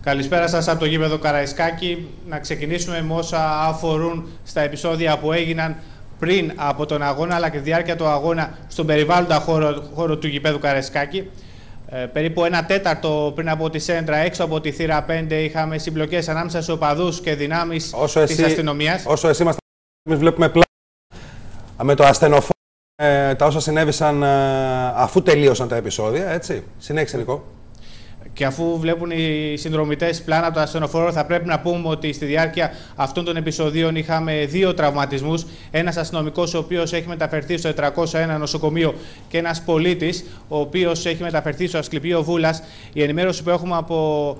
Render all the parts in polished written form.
Καλησπέρα σας από το γήπεδο Καραϊσκάκη. Να ξεκινήσουμε με όσα αφορούν στα επεισόδια που έγιναν πριν από τον αγώνα αλλά και τη διάρκεια του αγώνα στον περιβάλλοντα χώρο του γήπεδου Καραϊσκάκη. Περίπου ένα τέταρτο πριν από τη σέντρα, έξω από τη θύρα 5, είχαμε συμπλοκές ανάμεσα σε οπαδούς και δυνάμεις της αστυνομίας. Όσο εσύ είμαστε, εμείς βλέπουμε πλάνα με το ασθενοφόρο, τα όσα συνέβησαν αφού τελείωσαν τα επεισόδια, έτσι. Συνέχισε, Νικό. Και αφού βλέπουν οι συνδρομητές πλάνα από το ασθενοφόρο, θα πρέπει να πούμε ότι στη διάρκεια αυτών των επεισοδίων είχαμε 2 τραυματισμούς. Ένας αστυνομικός, ο οποίος έχει μεταφερθεί στο 401 νοσοκομείο, και ένας πολίτης, ο οποίος έχει μεταφερθεί στο Ασκληπείο Βούλας. Η ενημέρωση που έχουμε από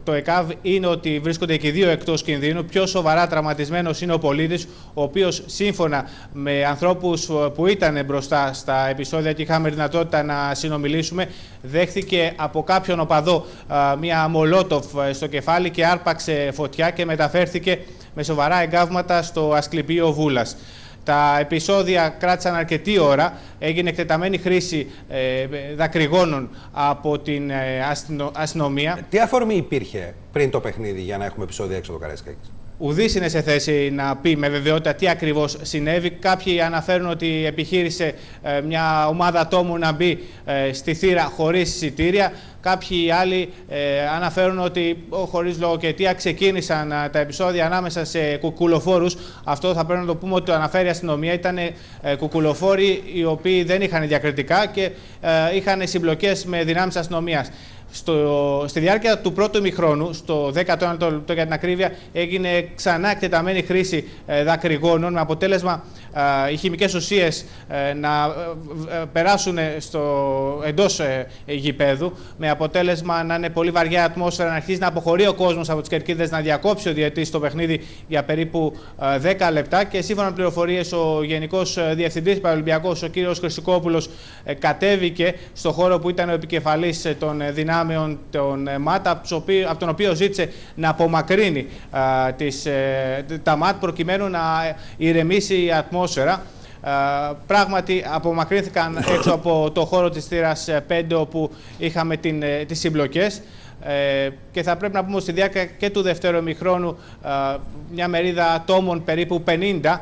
το ΕΚΑΒ είναι ότι βρίσκονται και οι 2 εκτός κινδύνου. Πιο σοβαρά τραυματισμένος είναι ο πολίτης, ο οποίος, σύμφωνα με ανθρώπους που ήταν μπροστά στα επεισόδια και είχαμε δυνατότητα να συνομιλήσουμε, δέχθηκε από κάποιον οπαδό μια μολότοφ στο κεφάλι και άρπαξε φωτιά και μεταφέρθηκε με σοβαρά εγκάβματα στο Ασκληπείο Βούλας. Τα επεισόδια κράτησαν αρκετή ώρα, έγινε εκτεταμένη χρήση δακρυγόνων από την αστυνομία. Τι αφορμή υπήρχε πριν το παιχνίδι για να έχουμε επεισόδια έξω από το Καραϊσκάκη? Ουδής είναι σε θέση να πει με βεβαιότητα τι ακριβώς συνέβη. Κάποιοι αναφέρουν ότι επιχείρησε μια ομάδα ατόμων να μπει στη θύρα χωρίς εισιτήρια. Κάποιοι άλλοι αναφέρουν ότι χωρίς λογοκαιτία ξεκίνησαν τα επεισόδια ανάμεσα σε κουκουλοφόρους. Αυτό θα πρέπει να το πούμε ότι το αναφέρει η αστυνομία. Ήταν κουκουλοφόροι οι οποίοι δεν είχαν διακριτικά και είχαν συμπλοκές με δυνάμεις αστυνομίας. Στη διάρκεια του πρώτου ημιχρόνου, στο 19ο λεπτό για την ακρίβεια, έγινε ξανά εκτεταμένη χρήση δακρυγόνων, με αποτέλεσμα οι χημικές ουσίες να περάσουν εντός γηπέδου, με αποτέλεσμα να είναι πολύ βαριά ατμόσφαιρα, να αρχίσει να αποχωρεί ο κόσμος από τις κερκίδες, να διακόψει ο διαιτητής το παιχνίδι για περίπου 10 λεπτά. Και σύμφωνα με πληροφορίες, ο Γενικός Διευθυντής Παραολυμπιακός, ο κ. Χρυσικόπουλος, κατέβηκε στο χώρο που ήταν ο επικεφαλής των δυνάμεων των ΜΑΤ, από τον οποίο ζήτησε να απομακρύνει τα ΜΑΤ προκειμένου να ηρεμήσει η ατμόσφαιρα. Πράγματι απομακρύνθηκαν έξω από το χώρο της θύρας 5, όπου είχαμε τις συμπλοκές. Και θα πρέπει να πούμε στη διάρκεια και του δεύτερου ημιχρόνου μια μερίδα ατόμων, περίπου 50,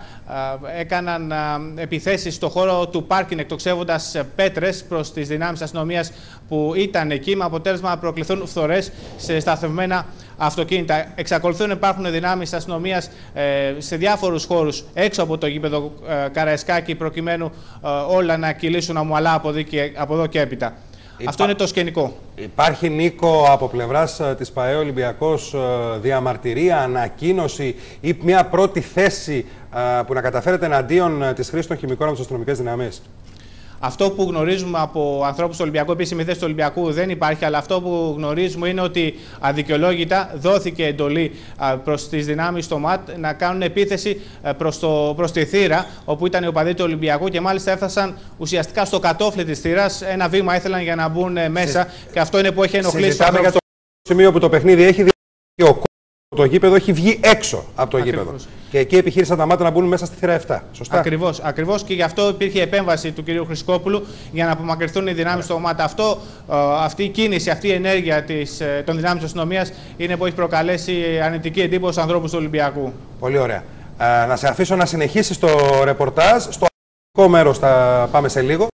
έκαναν επιθέσεις στο χώρο του πάρκινγκ, εκτοξεύοντας πέτρες προς τις δυνάμεις αστυνομίας που ήταν εκεί, με αποτέλεσμα να προκληθούν φθορές σε σταθευμένα αυτοκίνητα. Εξακολουθούν να υπάρχουν δυνάμεις αστυνομίας σε διάφορους χώρους έξω από το γήπεδο Καραϊσκάκη, προκειμένου όλα να κυλήσουν ομαλά από εδώ και έπειτα. Αυτό είναι το σκηνικό. Υπάρχει, Νίκο, από πλευράς της ΠΑΕ Ολυμπιακός διαμαρτυρία, ανακοίνωση ή μια πρώτη θέση που να καταφέρεται εναντίον της χρήσης των χημικών από τις αστυνομικές δυνάμεις? Αυτό που γνωρίζουμε από ανθρώπους του Ολυμπιακού, επίσημη θέση του Ολυμπιακού δεν υπάρχει, αλλά αυτό που γνωρίζουμε είναι ότι αδικαιολόγητα δόθηκε εντολή προς τις δυνάμεις στο ΜΑΤ να κάνουν επίθεση προς τη θύρα, όπου ήταν οι οπαδοί του Ολυμπιακού, και μάλιστα έφτασαν ουσιαστικά στο κατόφλι της θύρας. Ένα βήμα ήθελαν για να μπουν μέσα, και αυτό είναι που έχει ενοχλήσει. Συζητάμε για το σημείο που το παιχνίδι έχει το γήπεδο έχει βγει έξω από το γήπεδο. Και εκεί επιχείρησαν τα ΜΑΤ να μπουν μέσα στη θύρα 7. Σωστά. Ακριβώς, και γι' αυτό υπήρχε επέμβαση του κ. Χρυσικόπουλου για να απομακρυνθούν οι δυνάμεις στο ΜΑΤ. Αυτή η κίνηση, αυτή η ενέργεια των δυνάμεων της αστυνομίας είναι που έχει προκαλέσει αρνητική εντύπωση στους ανθρώπους του Ολυμπιακού. Πολύ ωραία. Να σε αφήσω να συνεχίσεις το ρεπορτάζ. Στο αρχικό μέρος θα πάμε σε λίγο.